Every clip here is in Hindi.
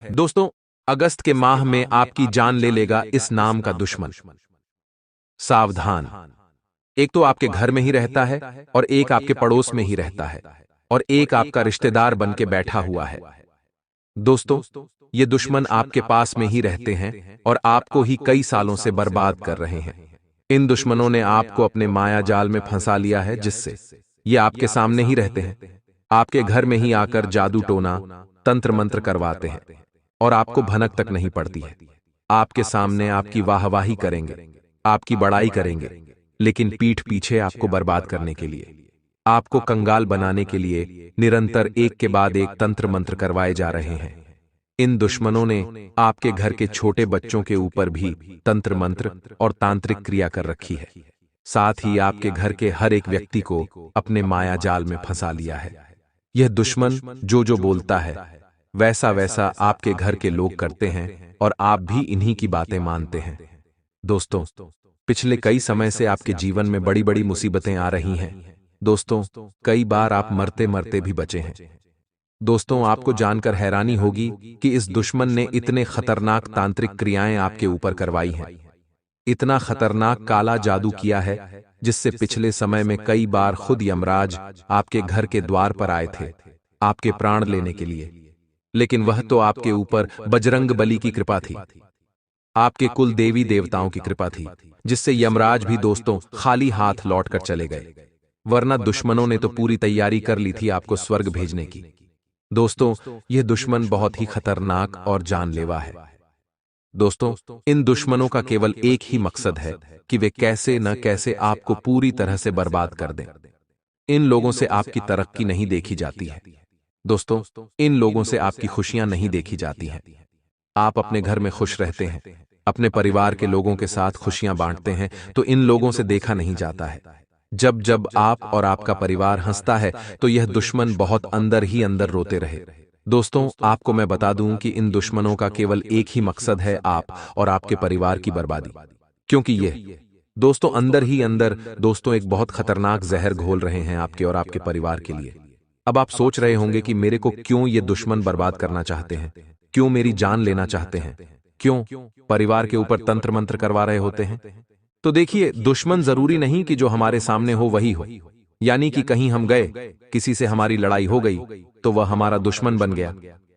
दोस्तों, अगस्त के माह में आपकी जान ले लेगा इस नाम का दुश्मन। सावधान। एक तो आपके घर में ही रहता है, और एक आपके पड़ोस में ही रहता है, और एक आपका रिश्तेदार बन के बैठा हुआ है। दोस्तों, ये दुश्मन आपके पास में ही रहते हैं और आपको ही कई सालों से बर्बाद कर रहे हैं। इन दुश्मनों ने आपको अपने माया जाल में फंसा लिया है, जिससे ये आपके सामने ही रहते हैं, आपके घर में ही आकर जादू टोना, तंत्र मंत्र करवाते हैं, और आपको भनक तक नहीं पड़ती है। आपके सामने आपकी वाहवाही करेंगे, आपकी बड़ाई करेंगे, लेकिन पीठ पीछे आपको बर्बाद करने के लिए, आपको कंगाल बनाने के लिए निरंतर एक के बाद एक तंत्र मंत्र करवाए जा रहे हैं। इन दुश्मनों ने आपके घर के छोटे बच्चों के ऊपर भी तंत्र मंत्र और तांत्रिक क्रिया कर रखी है। साथ ही आपके घर के हर एक व्यक्ति को अपने माया जाल में फंसा लिया है। यह दुश्मन जो जो बोलता है, वैसा वैसा आपके घर के लोग करते हैं, और आप भी इन्हीं की बातें मानते हैं। दोस्तों, पिछले कई समय से आपके जीवन में बड़ी बड़ी मुसीबतें आ रही हैं। दोस्तों, कई बार आप मरते मरते भी बचे हैं। दोस्तों, आपको जानकर हैरानी होगी कि इस दुश्मन ने इतने खतरनाक तांत्रिक क्रियाएं आपके ऊपर करवाई हैं, इतना खतरनाक काला जादू किया है, जिससे पिछले समय में कई बार खुद यमराज आपके घर के द्वार पर आए थे, आपके प्राण लेने के लिए। लेकिन वह तो आपके ऊपर बजरंग बली की कृपा थी, आपके कुल देवी देवताओं की कृपा थी, जिससे यमराज भी दोस्तों खाली हाथ लौटकर चले गए। वरना दुश्मनों ने तो पूरी तैयारी कर ली थी आपको स्वर्ग भेजने की। दोस्तों, यह दुश्मन बहुत ही खतरनाक और जानलेवा है। दोस्तों, इन दुश्मनों का केवल एक ही मकसद है कि वे कैसे न कैसे आपको पूरी तरह से बर्बाद कर दें। इन लोगों से आपकी तरक्की नहीं देखी जाती है। दोस्तों, इन लोगों से आपकी खुशियां नहीं देखी जाती हैं। आप अपने घर में खुश रहते हैं, अपने परिवार के लोगों के साथ खुशियां बांटते हैं, तो इन लोगों से देखा नहीं जाता है। जब जब आप और आपका परिवार हंसता है, तो यह दुश्मन बहुत अंदर ही अंदर रोते रहे। दोस्तों, आपको मैं बता दूं कि इन दुश्मनों का केवल एक ही मकसद है, आप और आपके परिवार की बर्बादी। क्योंकि ये दोस्तों अंदर ही अंदर दोस्तों एक बहुत खतरनाक जहर घोल रहे हैं आपके और आपके परिवार के लिए। अब आप सोच रहे होंगे कि मेरे को क्यों ये दुश्मन बर्बाद करना चाहते हैं, क्यों मेरी जान लेना चाहते हैं, क्यों परिवार के ऊपर तंत्र मंत्र करवा रहे होते हैं। तो देखिए, दुश्मन जरूरी नहीं कि जो हमारे सामने हो वही हो। यानी कि कहीं हम गए, किसी से हमारी लड़ाई हो गई, तो वह हमारा दुश्मन बन गया।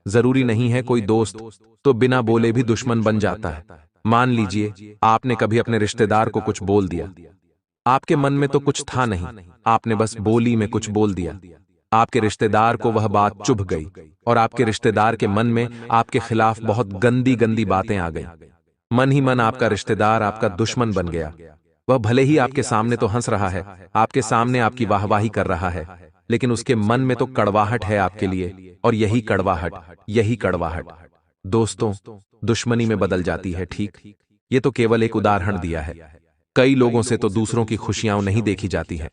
जरूरी नहीं है कोई दोस्त तो बिना बोले भी दुश्मन बन जाता है। मान लीजिए आपने कभी अपने रिश्तेदार को कुछ बोल दिया, आपके मन में तो कुछ था नहीं, आपने बस बोली में कुछ बोल दिया। आपके रिश्तेदार को वह बात चुभ गई, और आपके रिश्तेदार के मन में आपके खिलाफ बहुत गंदी गंदी बातें आ गई। मन ही मन आपका रिश्तेदार आपका दुश्मन बन गया। वह भले ही आपके सामने तो हंस रहा है, आपके सामने आपकी वाहवाही कर रहा है, लेकिन उसके मन में तो कड़वाहट है आपके लिए, और यही कड़वाहट दोस्तों दुश्मनी में बदल जाती है। ठीक, ये तो केवल एक उदाहरण दिया है। कई लोगों से तो दूसरों की खुशियां नहीं देखी जाती है,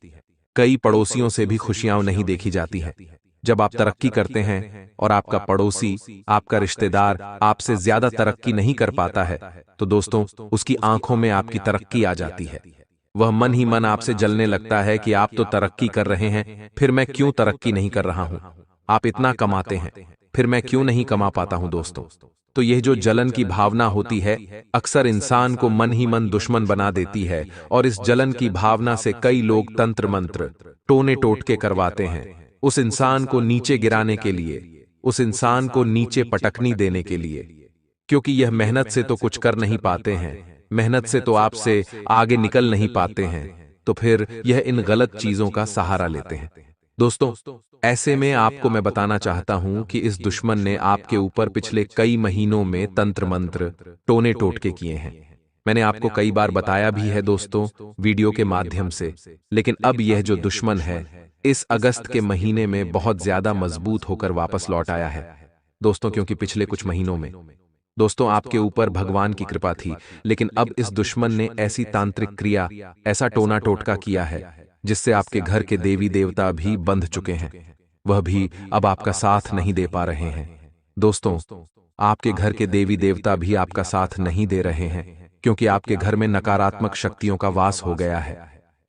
कई पड़ोसियों से भी खुशियां नहीं देखी जाती है। जब आप तरक्की करते हैं और आपका पड़ोसी, आपका रिश्तेदार आपसे ज्यादा तरक्की नहीं कर पाता है, तो दोस्तों उसकी आंखों में आपकी तरक्की आ जाती है। वह मन ही मन आपसे जलने लगता है कि आप तो तरक्की कर रहे हैं, फिर मैं क्यों तरक्की नहीं कर रहा हूं। आप इतना कमाते हैं, फिर मैं क्यों नहीं कमा पाता हूं। दोस्तों, तो यह जो जलन की भावना होती है, अक्सर इंसान को मन ही मन दुश्मन बना देती है, और इस जलन की भावना से कई लोग तंत्र मंत्र, टोने टोटके करवाते हैं, उस इंसान को नीचे गिराने के लिए, उस इंसान को नीचे पटकनी देने के लिए। क्योंकि यह मेहनत से तो कुछ कर नहीं पाते हैं, मेहनत से तो आपसे आगे निकल नहीं पाते हैं, तो फिर यह इन गलत चीजों का सहारा लेते हैं। दोस्तों, ऐसे में आपको मैं बताना चाहता हूं कि इस दुश्मन ने आपके ऊपर पिछले कई महीनों में तंत्र मंत्र, टोने टोटके किए हैं। मैंने आपको कई बार बताया भी है दोस्तों, वीडियो के माध्यम से। लेकिन अब यह जो दुश्मन है, इस अगस्त के महीने में बहुत ज्यादा मजबूत होकर वापस लौट आया है। दोस्तों, क्योंकि पिछले कुछ महीनों में दोस्तों आपके ऊपर भगवान की कृपा थी, लेकिन अब इस दुश्मन ने ऐसी तांत्रिक क्रिया, ऐसा टोना टोटका किया है, जिससे आपके घर के देवी देवता भी बंध चुके हैं। वह भी अब आपका साथ नहीं दे पा रहे हैं। दोस्तों, आपके घर के देवी देवता भी आपका साथ नहीं दे रहे हैं, क्योंकि आपके घर में नकारात्मक शक्तियों का वास हो गया है।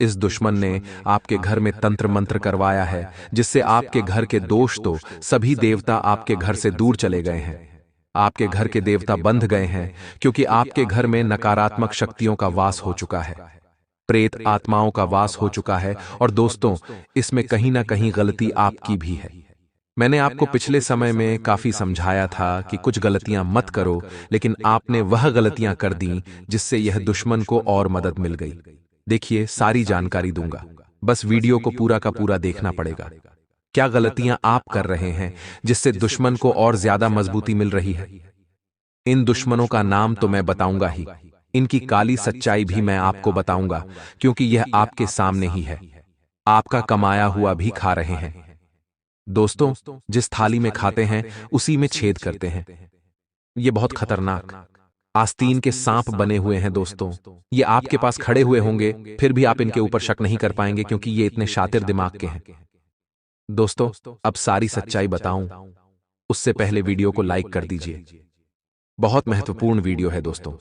इस दुश्मन ने आपके घर में तंत्र मंत्र करवाया है, जिससे आपके घर के दोष तो सभी देवता आपके घर से दूर चले गए हैं। आपके घर के देवता बंध गए हैं क्योंकि आपके घर में नकारात्मक शक्तियों का वास हो चुका है, प्रेत आत्माओं का वास हो चुका है। और दोस्तों, इसमें कहीं ना कहीं गलती आपकी भी है। मैंने आपको पिछले समय में काफी समझाया था कि कुछ गलतियां मत करो, लेकिन आपने वह गलतियां कर दी जिससे यह दुश्मन को और मदद मिल गई। देखिए, सारी जानकारी दूंगा, बस वीडियो को पूरा का पूरा देखना पड़ेगा। क्या गलतियां आप कर रहे हैं जिससे दुश्मन को और ज्यादा मजबूती मिल रही है? इन दुश्मनों का नाम तो मैं बताऊंगा ही, इनकी काली सच्चाई भी मैं आपको बताऊंगा, क्योंकि यह आपके सामने ही है। आपका कमाया हुआ भी खा रहे हैं। दोस्तों, जिस थाली में खाते हैं उसी में छेद करते हैं। ये बहुत खतरनाक आस्तीन के सांप बने हुए हैं दोस्तों। ये आपके पास खड़े हुए होंगे, फिर भी आप इनके ऊपर शक नहीं कर पाएंगे क्योंकि ये इतने शातिर दिमाग के हैं। दोस्तों, अब सारी सच्चाई बताऊं उससे पहले वीडियो को लाइक कर दीजिए। बहुत महत्वपूर्ण वीडियो है दोस्तों,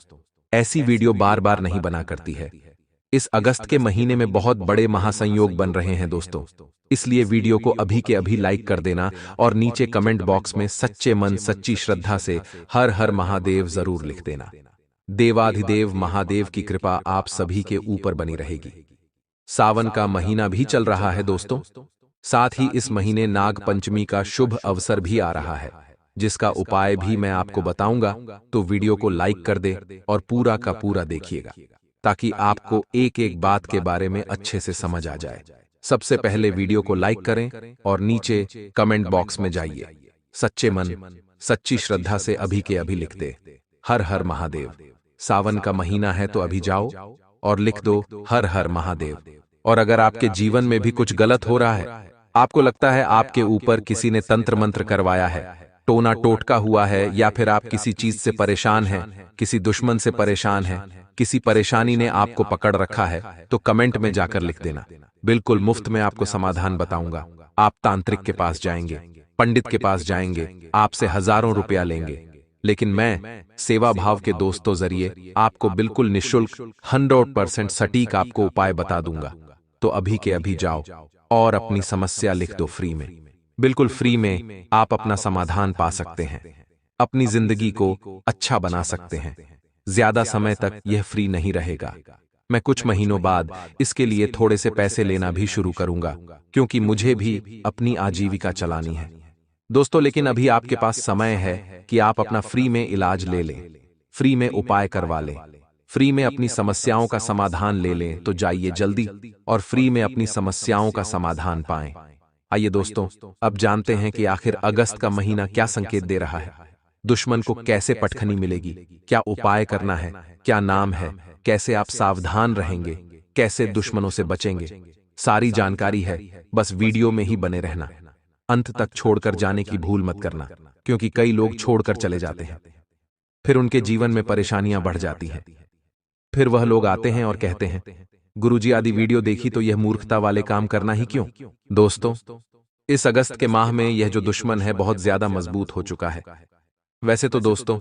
ऐसी वीडियो बार बार नहीं बना करती है। इस अगस्त के महीने में बहुत बड़े महासंयोग बन रहे हैं दोस्तों, इसलिए वीडियो को अभी के अभी लाइक कर देना और नीचे कमेंट बॉक्स में सच्चे मन सच्ची श्रद्धा से हर हर महादेव जरूर लिख देना। देवाधिदेव महादेव की कृपा आप सभी के ऊपर बनी रहेगी। सावन का महीना भी चल रहा है दोस्तों, साथ ही इस महीने नाग पंचमी का शुभ अवसर भी आ रहा है, जिसका उपाय भी मैं आपको बताऊंगा। तो वीडियो को लाइक कर दे और पूरा का पूरा देखिएगा, ताकि आपको एक एक बात के बारे में अच्छे से समझ आ जाए। सबसे पहले वीडियो को लाइक करें और नीचे कमेंट बॉक्स में जाइए, सच्चे मन सच्ची श्रद्धा से अभी के अभी लिख दे हर हर महादेव। सावन का महीना है तो अभी जाओ और लिख दो हर हर महादेव। और अगर आपके जीवन में भी कुछ गलत हो रहा है, आपको लगता है आपके ऊपर किसी ने तंत्र मंत्र करवाया है, टोना टोटका हुआ है, या फिर आप किसी चीज से परेशान हैं, किसी दुश्मन से परेशान हैं, किसी परेशानी ने आपको पकड़ रखा है, तो कमेंट में जाकर लिख देना। बिल्कुल मुफ्त में आपको समाधान बताऊंगा। आप तांत्रिक के पास जाएंगे, पंडित के पास जाएंगे, आपसे हजारों रुपया लेंगे, लेकिन मैं सेवा भाव के दोस्तों जरिए आपको बिल्कुल निशुल्क 100% सटीक आपको उपाय बता दूंगा। तो अभी के अभी जाओ और अपनी समस्या लिख दो फ्री में। बिल्कुल फ्री में आप अपना समाधान पा सकते हैं, अपनी जिंदगी को अच्छा बना सकते हैं। ज्यादा समय तक यह फ्री नहीं रहेगा, मैं कुछ महीनों बाद इसके लिए थोड़े से पैसे लेना भी शुरू करूंगा, क्योंकि मुझे भी अपनी आजीविका चलानी है दोस्तों। लेकिन अभी आपके पास समय है कि आप अपना फ्री में इलाज ले लें, फ्री में उपाय करवा लें, फ्री में अपनी समस्याओं का समाधान ले लें। तो जाइए जल्दी और फ्री में अपनी समस्याओं का समाधान पाएं। आइए दोस्तों, अब जानते हैं कि आखिर अगस्त का महीना क्या संकेत दे रहा है, दुश्मन को कैसे पटखनी मिलेगी, क्या उपाय करना है, क्या नाम है, कैसे आप सावधान रहेंगे, कैसे दुश्मनों से बचेंगे। सारी जानकारी है, बस वीडियो में ही बने रहना। अंत तक छोड़कर जाने की भूल मत करना, क्योंकि कई लोग छोड़कर चले जाते हैं, फिर उनके जीवन में परेशानियां बढ़ जाती हैं। फिर वह लोग आते हैं और कहते हैं, गुरुजी आदि वीडियो देखी तो यह मूर्खता वाले काम करना ही क्यों। दोस्तों, इस अगस्त के माह में यह जो दुश्मन है बहुत ज्यादा मजबूत हो चुका है। वैसे तो दोस्तों,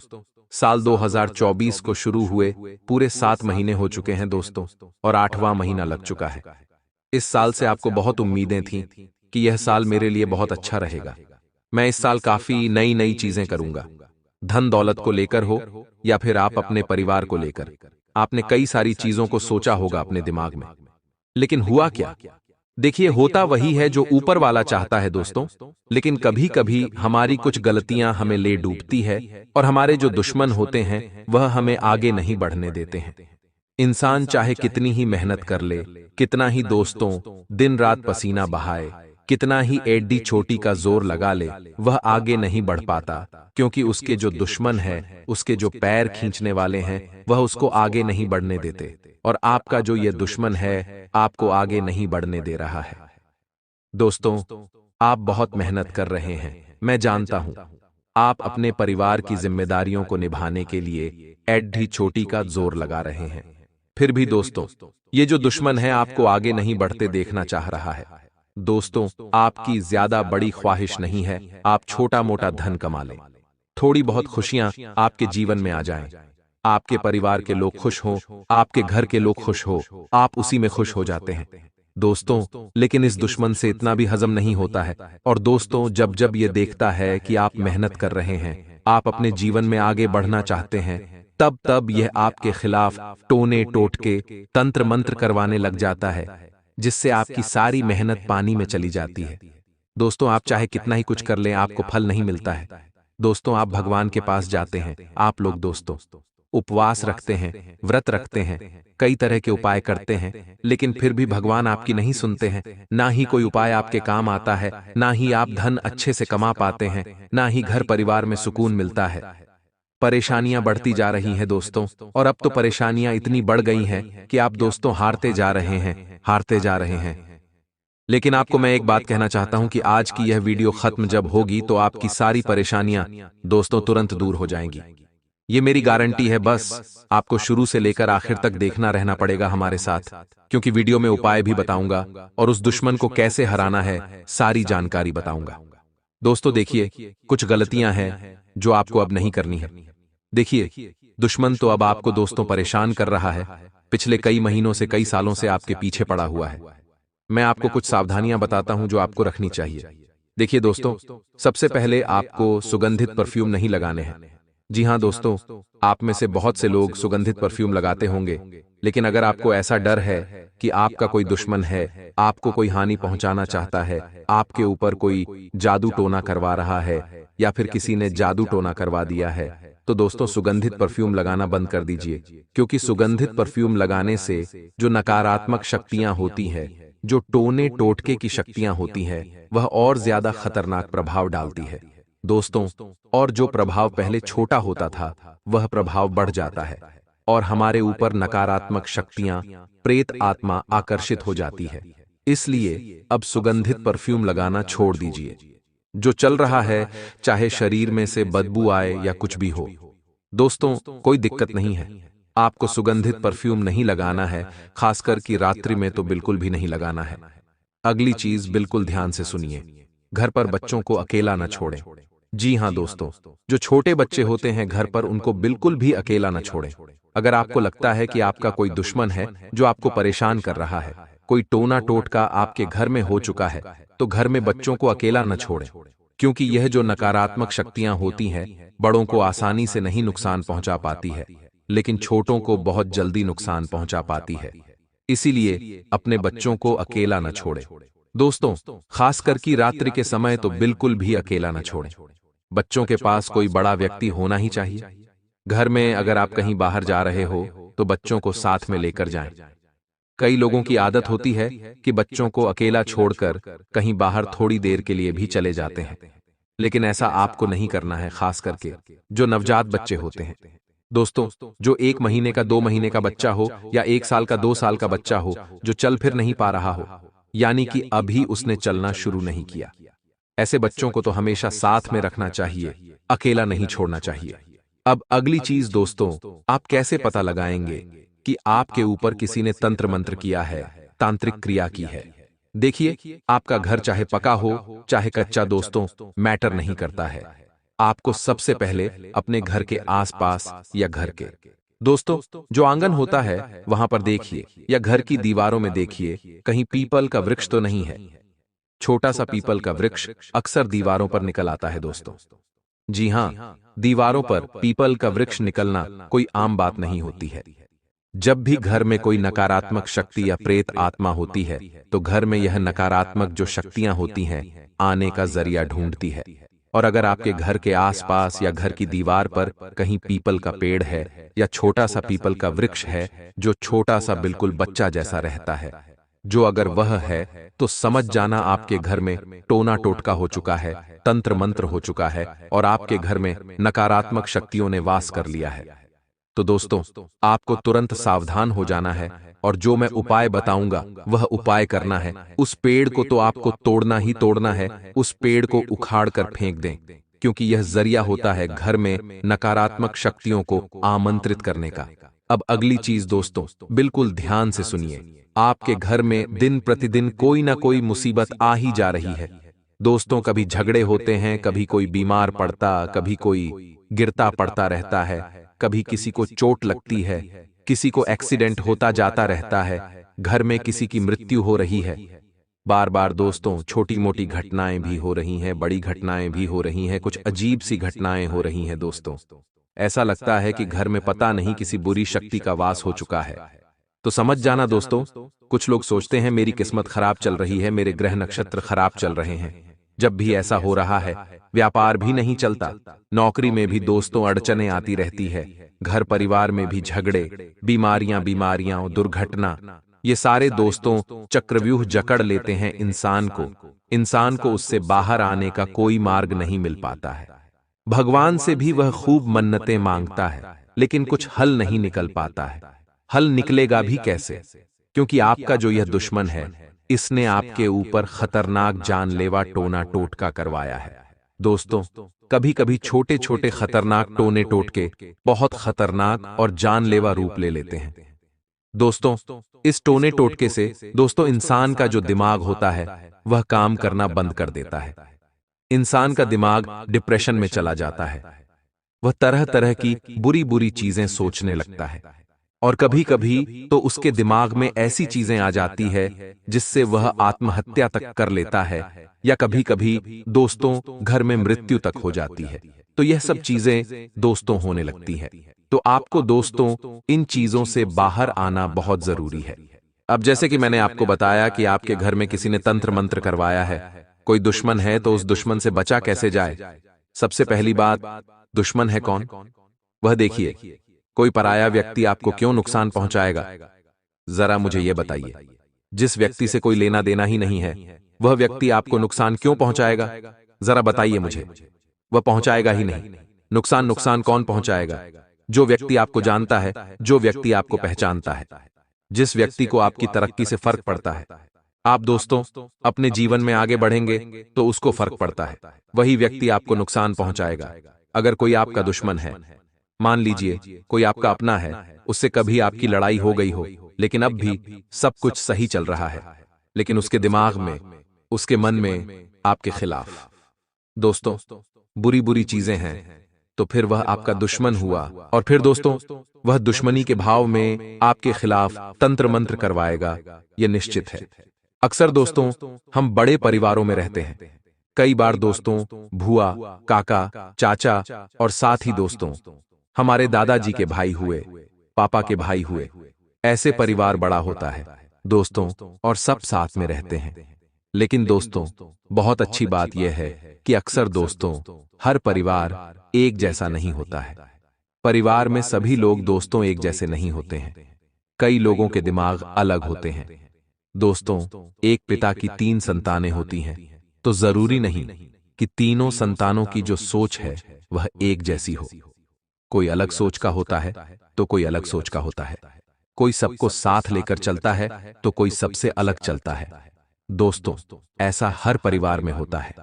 साल 2024 को शुरू हुए पूरे 7 महीने हो चुके हैं दोस्तों, और 8वां महीना लग चुका है। इस साल से आपको बहुत उम्मीदें थीं कि यह साल मेरे लिए बहुत अच्छा रहेगा। मैं इस साल काफी नई नई चीजें करूंगा, धन दौलत को लेकर हो या फिर आप अपने परिवार को लेकर। आपने कई सारी चीजों को सोचा होगा अपने दिमाग में, लेकिन हुआ क्या? देखिए, होता वही है जो ऊपर वाला चाहता है दोस्तों, लेकिन कभी कभी हमारी कुछ गलतियां हमें ले डूबती है और हमारे जो दुश्मन होते हैं वह हमें आगे नहीं बढ़ने देते हैं। इंसान चाहे कितनी ही मेहनत कर ले, कितना ही दोस्तों दिन रात पसीना बहाए, कितना ही एड्डी छोटी का जोर लगा ले, वह आगे नहीं बढ़ पाता, क्योंकि उसके जो दुश्मन है, उसके जो पैर खींचने वाले हैं, वह उसको आगे नहीं बढ़ने देते। और आपका जो ये दुश्मन है आपको आगे नहीं बढ़ने दे रहा है। दोस्तों, आप बहुत मेहनत कर रहे हैं, मैं जानता हूं। आप अपने परिवार की जिम्मेदारियों को निभाने के लिए एड्डी छोटी का जोर लगा रहे हैं। फिर भी दोस्तों, ये जो दुश्मन है आपको आगे नहीं बढ़ते देखना चाह रहा है। दोस्तों, आपकी ज्यादा बड़ी ख्वाहिश नहीं है, आप छोटा मोटा धन कमा लें, थोड़ी बहुत खुशियां आपके जीवन में आ जाएं, आपके परिवार के लोग खुश हों, आपके घर के लोग खुश हो, आप उसी में खुश हो जाते हैं दोस्तों। लेकिन इस दुश्मन से इतना भी हजम नहीं होता है। और दोस्तों, जब जब ये देखता है कि आप मेहनत कर रहे हैं, आप अपने जीवन में आगे बढ़ना चाहते हैं, तब यह आपके खिलाफ टोने टोटके तंत्र मंत्र करवाने लग जाता है, जिससे आपकी सारी मेहनत पानी में चली जाती है। दोस्तों, आप चाहे कितना ही कुछ कर लें, आपको फल नहीं मिलता है। दोस्तों, आप भगवान के पास जाते हैं, आप लोग दोस्तों उपवास रखते हैं, व्रत रखते हैं, कई तरह के उपाय करते हैं, लेकिन फिर भी भगवान आपकी नहीं सुनते हैं। ना ही कोई उपाय आपके काम आता है, ना ही आप धन अच्छे से कमा पाते हैं, ना ही घर परिवार में सुकून मिलता है। परेशानियां बढ़ती जा रही हैं दोस्तों, और अब तो परेशानियां इतनी बढ़ गई हैं कि आप दोस्तों हारते जा रहे हैं, हारते जा रहे हैं। लेकिन आपको मैं एक बात कहना चाहता हूं कि आज की यह वीडियो खत्म जब होगी तो आपकी सारी परेशानियां दोस्तों तुरंत दूर हो जाएंगी। ये मेरी गारंटी है। बस आपको शुरू से लेकर आखिर तक देखना रहना पड़ेगा हमारे साथ, क्योंकि वीडियो में उपाय भी बताऊंगा और उस दुश्मन को कैसे हराना है सारी जानकारी बताऊंगा। दोस्तों देखिए, कुछ गलतियां हैं जो आपको अब नहीं करनी है। देखिए, दुश्मन तो अब आपको दोस्तों परेशान कर रहा है, पिछले कई महीनों से, कई सालों से आपके पीछे पड़ा हुआ है। मैं आपको कुछ सावधानियां बताता हूं जो आपको रखनी चाहिए। देखिए दोस्तों, सबसे पहले आपको सुगंधित परफ्यूम नहीं लगाने हैं। जी हां दोस्तों, आप में से बहुत से लोग सुगंधित परफ्यूम लगाते होंगे, लेकिन अगर आपको ऐसा डर है कि आपका कोई दुश्मन है, आपको कोई हानि पहुंचाना चाहता है, आपके ऊपर कोई जादू टोना करवा रहा है, या फिर किसी ने जादू टोना करवा दिया है, तो दोस्तों सुगंधित परफ्यूम लगाना बंद कर दीजिए। क्योंकि सुगंधित परफ्यूम लगाने से जो नकारात्मक शक्तियां होती हैं, जो टोने टोटके की शक्तियां होती हैं, वह और ज्यादा खतरनाक प्रभाव डालती है दोस्तों। और जो प्रभाव पहले छोटा होता था, वह प्रभाव बढ़ जाता है और हमारे ऊपर नकारात्मक शक्तियां, प्रेत आत्मा आकर्षित हो जाती है। इसलिए अब सुगंधित परफ्यूम लगाना छोड़ दीजिए। जो चल रहा है, चाहे शरीर में से बदबू आए या कुछ भी हो, दोस्तों कोई दिक्कत नहीं है। आपको सुगंधित परफ्यूम नहीं लगाना है, खासकर कि रात्रि में तो बिल्कुल भी नहीं लगाना है। अगली चीज बिल्कुल ध्यान से सुनिए, घर पर बच्चों को अकेला न छोड़ें। जी हां दोस्तों, जो छोटे बच्चे होते हैं घर पर, उनको बिल्कुल भी अकेला न छोड़ें। अगर आपको लगता है कि आपका कोई दुश्मन है जो आपको परेशान कर रहा है, कोई टोना टोटका आपके घर में हो चुका है, तो घर में बच्चों को अकेला न छोड़ें। क्योंकि यह जो नकारात्मक शक्तियां होती हैं, बड़ों को आसानी से नहीं नुकसान पहुंचा पाती है, लेकिन छोटों को बहुत जल्दी नुकसान पहुंचा पाती है। इसीलिए अपने बच्चों को अकेला न छोड़ें। दोस्तों, खासकर कि रात्रि के समय तो बिल्कुल भी अकेला न छोड़ें। बच्चों के पास कोई बड़ा व्यक्ति होना ही चाहिए। घर में अगर आप कहीं बाहर जा रहे हो तो बच्चों को साथ में लेकर जाएं। कई लोगों की आदत होती है कि बच्चों को अकेला छोड़कर कहीं बाहर थोड़ी देर के लिए भी चले जाते हैं, लेकिन ऐसा आपको नहीं करना है, खास करके जो नवजात बच्चे होते हैं। दोस्तों, जो 1 महीने का, 2 महीने का बच्चा हो या 1 साल का, 2 साल का बच्चा हो, जो चल फिर नहीं पा रहा हो, यानी कि अभी उसने चलना शुरू नहीं किया, ऐसे बच्चों को तो हमेशा साथ में रखना चाहिए, अकेला नहीं छोड़ना चाहिए। अब अगली चीज दोस्तों, आप कैसे पता लगाएंगे कि आपके ऊपर किसी ने तंत्र मंत्र किया है, तांत्रिक क्रिया की है? देखिए, आपका घर चाहे पका हो चाहे कच्चा दोस्तों, मैटर नहीं करता है। आपको सबसे पहले अपने घर के आसपास या घर के दोस्तों जो आंगन होता है वहां पर देखिए, या घर की दीवारों में देखिए, कहीं पीपल का वृक्ष तो नहीं है। छोटा सा पीपल का वृक्ष अक्सर दीवारों पर निकल आता है दोस्तों। जी हां, दीवारों पर पीपल का वृक्ष निकलना कोई आम बात नहीं होती है। जब भी घर में कोई नकारात्मक शक्ति या प्रेत आत्मा होती है, तो घर में यह नकारात्मक जो शक्तियां होती हैं, आने का जरिया ढूंढती है। और अगर आपके घर के आसपास या घर की दीवार पर कहीं पीपल का पेड़ है या छोटा सा पीपल का वृक्ष है, जो छोटा सा बिल्कुल बच्चा जैसा रहता है, जो अगर वह है, तो समझ जाना आपके घर में टोना टोटका हो चुका है, तंत्र मंत्र हो चुका है और आपके घर में नकारात्मक शक्तियों ने वास कर लिया है। तो दोस्तों, आपको तुरंत सावधान हो जाना है और जो मैं उपाय बताऊंगा वह उपाय करना है। उस पेड़ को तो आपको तोड़ना ही तोड़ना है, उस पेड़ को उखाड़ कर फेंक दें, क्योंकि यह जरिया होता है घर में नकारात्मक शक्तियों को आमंत्रित करने का। अब अगली चीज दोस्तों, बिल्कुल ध्यान से सुनिए। आपके घर में दिन प्रतिदिन कोई ना कोई मुसीबत आ ही जा रही है दोस्तों। कभी झगड़े होते हैं, कभी कोई बीमार पड़ता, कभी कोई गिरता पड़ता रहता है, कभी किसी को चोट लगती है, किसी को एक्सीडेंट होता जाता रहता है, घर में किसी की मृत्यु हो रही है। बार बार दोस्तों छोटी मोटी घटनाएं भी हो रही हैं, बड़ी घटनाएं भी हो रही हैं, कुछ अजीब सी घटनाएं हो रही हैं दोस्तों। ऐसा लगता है कि घर में पता नहीं किसी बुरी शक्ति का वास हो चुका है। तो समझ जाना दोस्तों, कुछ लोग सोचते हैं मेरी किस्मत खराब चल रही है, मेरे ग्रह नक्षत्र खराब चल रहे हैं। जब भी ऐसा हो रहा है, व्यापार भी नहीं चलता, नौकरी में भी दोस्तों अड़चनें आती रहती है, घर परिवार में भी झगड़े, बीमारियां बीमारियां और दुर्घटना, ये सारे दोस्तों चक्रव्यूह जकड़ लेते हैं इंसान को उससे बाहर आने का कोई मार्ग नहीं मिल पाता है। भगवान से भी वह खूब मन्नतें मांगता है, लेकिन कुछ हल नहीं निकल पाता है। हल निकलेगा भी कैसे? क्योंकि आपका जो यह दुश्मन है, इसने आपके ऊपर खतरनाक जानलेवा टोना टोटका करवाया है। दोस्तों, कभी कभी छोटे छोटे खतरनाक टोने टोटके बहुत खतरनाक और जानलेवा रूप ले लेते हैं। दोस्तों, इस टोने टोटके से दोस्तों इंसान का जो दिमाग होता है वह काम करना बंद कर देता है। इंसान का दिमाग डिप्रेशन में चला जाता है, वह तरह तरह की बुरी बुरी चीजें सोचने लगता है, और कभी कभी तो उसके दिमाग में ऐसी चीजें आ जाती है जिससे वह आत्महत्या तक कर लेता है, या कभी कभी दोस्तों घर में मृत्यु तक हो जाती है। तो यह सब चीजें दोस्तों होने लगती है। तो आपको दोस्तों इन चीजों से बाहर आना बहुत जरूरी है। अब जैसे कि मैंने आपको बताया कि आपके घर में किसी ने तंत्र मंत्र करवाया है, कोई दुश्मन है, तो उस दुश्मन से बचा कैसे जाए? सबसे पहली बात, दुश्मन है कौन? वह देखिए। कोई पराया व्यक्ति आपको क्यों नुकसान पहुंचाएगा? जरा मुझे यह बताइए। जिस व्यक्ति से कोई लेना देना ही नहीं है, वह व्यक्ति आपको नुकसान क्यों पहुंचाएगा? जरा बताइए मुझे। वह पहुंचाएगा ही नहीं। नुकसान नुकसान कौन पहुंचाएगा? जो व्यक्ति आपको जानता है, जो व्यक्ति आपको पहचानता है, जिस व्यक्ति को आपकी तरक्की से फर्क पड़ता है। आप दोस्तों अपने जीवन में आगे बढ़ेंगे तो उसको फर्क पड़ता है, वही व्यक्ति आपको नुकसान पहुंचाएगा। अगर कोई आपका दुश्मन है, मान लीजिए कोई आपका अपना है, उससे कभी आपकी लड़ाई हो गई हो, लेकिन अब भी सब कुछ सही चल रहा है, लेकिन उसके दिमाग में, उसके मन में आपके खिलाफ दोस्तों बुरी बुरी चीजें हैं, तो फिर वह आपका दुश्मन हुआ, और फिर दोस्तों वह दुश्मनी के भाव में आपके खिलाफ तंत्र मंत्र करवाएगा, यह निश्चित है। अक्सर दोस्तों हम बड़े परिवारों में रहते हैं, कई बार दोस्तों भुआ, काका, चाचा और साथ ही दोस्तों हमारे दादाजी के भाई हुए, पापा के भाई हुए, ऐसे परिवार बड़ा होता है दोस्तों, और सब साथ में रहते हैं। लेकिन दोस्तों बहुत अच्छी बात यह है कि अक्सर दोस्तों हर परिवार एक जैसा नहीं होता है। परिवार में सभी लोग दोस्तों एक जैसे नहीं होते हैं, कई लोगों के दिमाग अलग होते हैं। दोस्तों एक पिता की 3 संतानें होती हैं, तो जरूरी नहीं कि तीनों संतानों की जो सोच है वह एक जैसी हो। कोई अलग सोच का होता है तो कोई अलग सोच का होता है, कोई सबको साथ लेकर चलता है तो कोई सबसे अलग चलता है। दोस्तों ऐसा हर परिवार में होता है।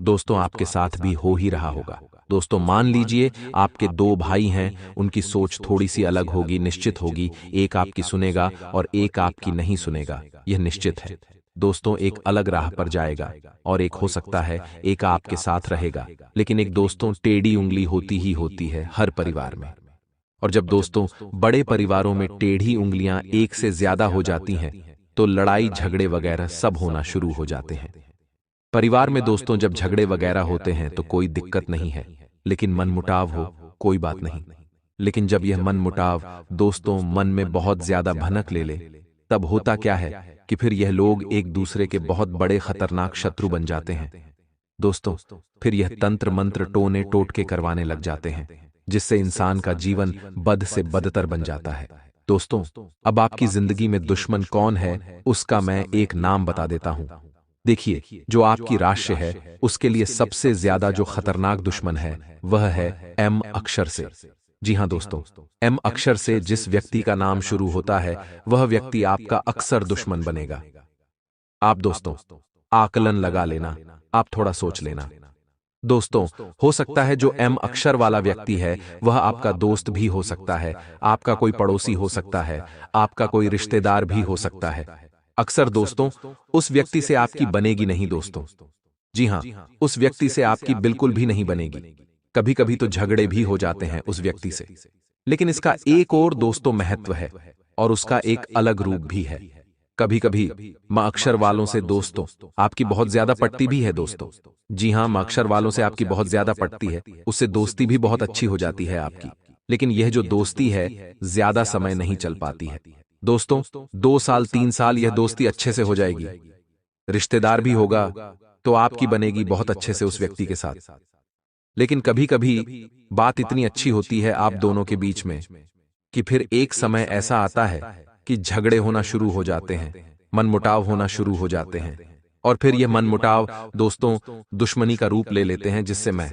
दोस्तों आपके साथ भी हो ही रहा होगा। दोस्तों मान लीजिए आपके 2 भाई हैं, उनकी सोच थोड़ी सी अलग होगी, निश्चित होगी। एक आपकी सुनेगा और एक आपकी नहीं सुनेगा, यह निश्चित है। दोस्तों एक अलग राह पर जाएगा, और एक हो सकता है एक आपके साथ रहेगा, लेकिन एक दोस्तों टेढ़ी उंगली होती ही होती है हर परिवार में। और जब दोस्तों बड़े परिवारों में टेढ़ी उंगलियां एक से ज्यादा हो जाती हैं, तो लड़ाई झगड़े वगैरह सब होना शुरू हो जाते हैं। परिवार में दोस्तों जब झगड़े वगैरह होते हैं तो कोई दिक्कत नहीं है, लेकिन मनमुटाव हो कोई बात नहीं। लेकिन जब यह मनमुटाव दोस्तों मन में बहुत ज्यादा भनक ले ले, तब होता क्या है कि फिर यह लोग एक दूसरे के बहुत बड़े खतरनाक शत्रु बन जाते हैं। दोस्तों फिर यह तंत्र मंत्र टोने टोटके करवाने लग जाते हैं, जिससे इंसान का जीवन बद से बदतर बन जाता है। दोस्तों अब आपकी जिंदगी में दुश्मन कौन है, उसका मैं एक नाम बता देता हूं। देखिए, जो आपकी राशि है उसके लिए सबसे ज्यादा जो खतरनाक दुश्मन है वह है एम अक्षर से। जी हां दोस्तों, एम अक्षर से जिस व्यक्ति का नाम शुरू होता है वह व्यक्ति आपका अक्सर दुश्मन बनेगा। आप दोस्तों आकलन लगा लेना, आप थोड़ा सोच लेना। दोस्तों हो सकता है जो एम अक्षर वाला व्यक्ति है वह आपका दोस्त भी हो सकता है, आपका कोई पड़ोसी हो सकता है, आपका कोई रिश्तेदार भी हो सकता है। अक्सर दोस्तों उस व्यक्ति से आपकी बनेगी नहीं दोस्तों। जी हां, उस व्यक्ति से आपकी बिल्कुल भी नहीं बनेगी। कभी कभी तो झगड़े भी हो जाते हैं उस व्यक्ति से। लेकिन इसका एक और दोस्तों महत्व है, और उसका एक अलग रूप भी है। कभी कभी माँ अक्षर वालों से दोस्तों आपकी बहुत ज्यादा पटती भी है दोस्तों। जी हाँ, माँ अक्षर वालों से आपकी बहुत ज्यादा पटती है, उससे दोस्ती भी बहुत अच्छी हो जाती है आपकी। लेकिन यह जो दोस्ती है ज्यादा समय नहीं चल पाती है दोस्तों। 2 साल 3 साल यह दोस्ती अच्छे से हो जाएगी, रिश्तेदार भी होगा तो आपकी बनेगी बहुत अच्छे से उस व्यक्ति के साथ। लेकिन कभी कभी बात इतनी अच्छी होती है आप दोनों के बीच में कि फिर एक समय ऐसा आता है कि झगड़े होना शुरू हो जाते हैं, मनमुटाव होना शुरू हो जाते हैं, और फिर यह मनमुटाव दोस्तों दुश्मनी का रूप ले लेते हैं, जिससे मैं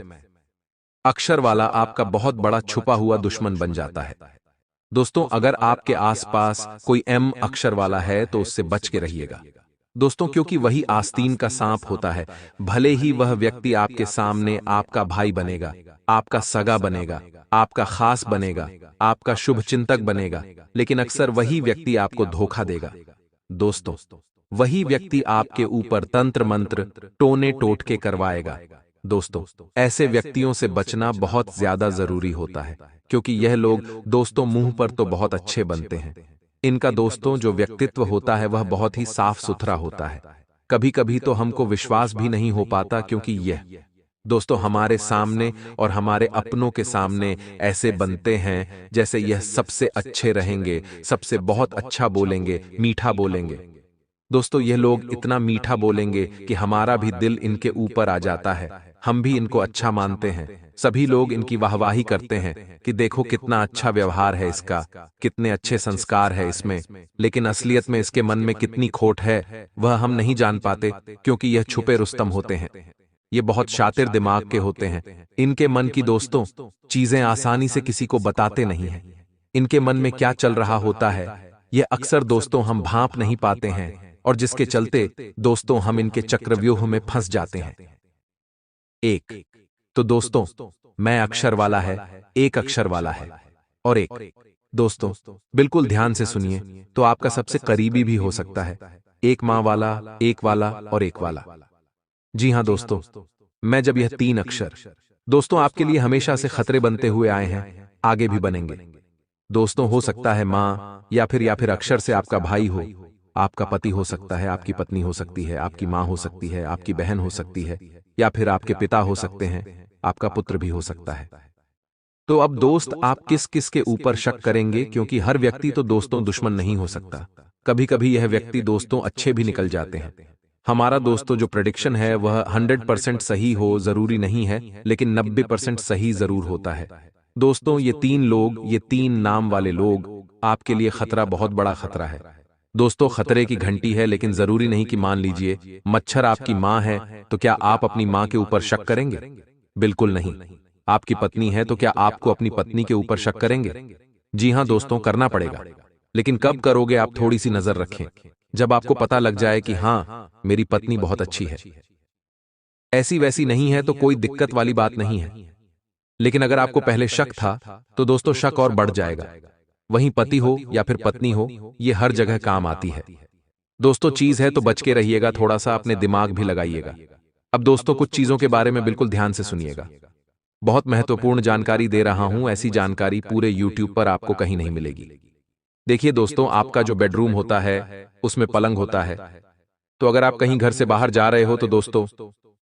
अक्षर वाला आपका बहुत बड़ा छुपा हुआ दुश्मन बन जाता है। दोस्तों अगर आपके आसपास कोई एम अक्षर वाला है तो उससे बच के रहिएगा दोस्तों, क्योंकि वही आस्तीन का सांप होता है। भले ही वह व्यक्ति आपके सामने आपका भाई बनेगा, आपका सगा बनेगा, आपका खास बनेगा, आपका शुभ चिंतक बनेगा, लेकिन अक्सर वही व्यक्ति आपको धोखा देगा दोस्तों। वही व्यक्ति आपके ऊपर तंत्र मंत्र टोने टोटके करवाएगा दोस्तों। ऐसे व्यक्तियों से बचना बहुत ज्यादा जरूरी होता है, क्योंकि यह लोग दोस्तों मुंह पर तो बहुत अच्छे बनते हैं, इनका दोस्तों जो व्यक्तित्व होता है वह बहुत ही साफ सुथरा होता है। कभी कभी तो हमको विश्वास भी नहीं हो पाता, क्योंकि यह दोस्तों हमारे सामने और हमारे अपनों के सामने ऐसे बनते हैं जैसे यह सबसे अच्छे रहेंगे, सबसे बहुत अच्छा बोलेंगे, मीठा बोलेंगे दोस्तों। ये लोग इतना मीठा बोलेंगे कि हमारा भी दिल इनके ऊपर आ जाता है, हम भी इनको अच्छा मानते हैं। सभी लोग इनकी वाहवाही करते हैं कि देखो कितना अच्छा व्यवहार है इसका, कितने अच्छे संस्कार है इसमें, लेकिन असलियत में इसके मन में कितनी खोट है वह हम नहीं जान पाते, क्योंकि यह छुपे रुस्तम होते हैं। ये बहुत शातिर दिमाग के होते हैं। इनके मन की दोस्तों चीजें आसानी से किसी को बताते नहीं हैं। इनके मन में क्या चल रहा होता है यह अक्सर दोस्तों हम भांप नहीं पाते हैं, और जिसके चलते दोस्तों हम इनके चक्रव्यूह में फंस जाते हैं। एक तो दोस्तों मैं अक्षर वाला है, एक अक्षर वाला है, और एक दोस्तों बिल्कुल ध्यान से सुनिए तो आपका सबसे करीबी भी हो सकता है। एक माँ वाला, एक वाला और एक वाला। जी हाँ दोस्तों, मैं जब यह 3 अक्षर दोस्तों आपके लिए हमेशा से खतरे बनते हुए आए हैं, आगे भी बनेंगे दोस्तों। हो सकता है माँ या फिर अक्षर से आपका भाई हो, आपका पति हो सकता है, आपकी पत्नी हो सकती है, आपकी माँ हो सकती है, आपकी बहन हो सकती है, या फिर आपके पिता हो सकते हैं, आपका पुत्र भी हो सकता है। तो अब दोस्त आप किस किस के ऊपर शक करेंगे, क्योंकि हर व्यक्ति तो दोस्तों दुश्मन नहीं हो सकता। कभी कभी यह व्यक्ति दोस्तों अच्छे भी निकल जाते हैं। हमारा दोस्तों जो प्रेडिक्शन है वह 100% सही हो जरूरी नहीं है, लेकिन 90% सही जरूर होता है दोस्तों। ये 3 लोग, ये 3 नाम वाले लोग आपके लिए खतरा, बहुत बड़ा खतरा है दोस्तों। खतरे की घंटी है, लेकिन जरूरी नहीं कि मान लीजिए मच्छर आपकी माँ है तो क्या आप अपनी माँ के ऊपर शक करेंगे? बिल्कुल नहीं। आपकी पत्नी है तो क्या आपको अपनी पत्नी के ऊपर शक करेंगे? जी हाँ दोस्तों, करना पड़ेगा। लेकिन कब करोगे आप थोड़ी सी नजर रखें, जब आपको पता लग जाए कि हाँ मेरी पत्नी बहुत अच्छी है, ऐसी वैसी नहीं है तो कोई दिक्कत वाली बात नहीं है। लेकिन अगर आपको पहले शक था तो दोस्तों शक और बढ़ जाएगा। वहीं पति हो या फिर पत्नी हो, ये हर जगह काम आती है दोस्तों। चीज है तो बच के रहिएगा, थोड़ा सा अपने दिमाग भी लगाइएगा। अब दोस्तों कुछ चीजों के बारे में बिल्कुल ध्यान से सुनिएगा। बहुत महत्वपूर्ण जानकारी दे रहा हूं, ऐसी जानकारी पूरे YouTube पर आपको कहीं नहीं मिलेगी। देखिए दोस्तों, आपका जो बेडरूम होता है उसमें पलंग होता है, तो अगर आप कहीं घर से बाहर जा रहे हो तो दोस्तों